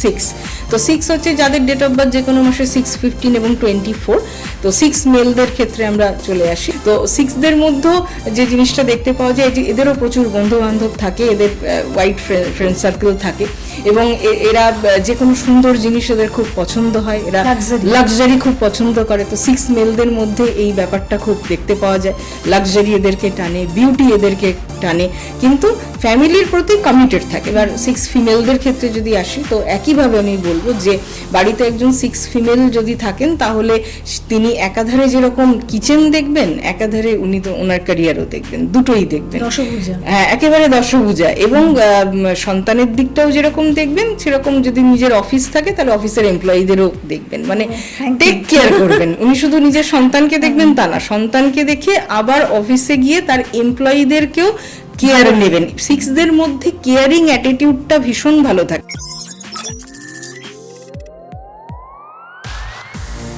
6। তো 6 হচ্ছে যাদের ডেট অফ বার্থ যে কোনো মাসে 6, 15 এবং 24। তো 6 মেলদের ক্ষেত্রে আমরা চলে আসি। তো 6দের মধ্যেও যে জিনিসটা দেখতে পাওয়া যায় যে এদেরও প্রচুর বন্ধু বান্ধব থাকে, এদের ওয়াইড ফ্রেন্ড সার্কেল থাকে এবং এরা যে কোনো সুন্দর জিনিস এদের খুব পছন্দ হয়, এরা লাক্সারি খুব পছন্দ করে। তো 6 মেলদের মধ্যে এই ব্যাপারটা খুব দেখতে পাওয়া যায়, লাক্সারি এদেরকে টানে, বিউটি এদেরকে টানে, কিন্তু ফ্যামিলির প্রতি কমিটেড থাকে। এবার 6 ফিমেলদের ক্ষেত্রে যদি আসি, তো একইভাবে আমি বলবো যে বাড়িতে একজন 6 ফিমেল যদি থাকেন তাহলে তিনি একাধারে যেরকম কিচেন দেখবেন, একাধারে উনি তো ওনার ক্যারিয়ারও দেখবেন, দুটোই দেখবেন, হ্যাঁ একেবারে দশভুজা। এবং সন্তানের দিকটাও যেরকম দেখবেন সেরকম যদি নিজের অফিস থাকে তাহলে অফিসের এমপ্লয়িদেরও দেখবেন, মানে টেক কেয়ার করবেন। উনি শুধু নিজের সন্তানকে দেখবেন তা না, সন্তানকে দেখে আবার অফিসে গিয়ে তার এমপ্লয়িদেরকেও কেয়ার নেবেন। 6দের মধ্যে কেয়ারিং অ্যাটিটিউডটা ভীষণ ভালো থাকে।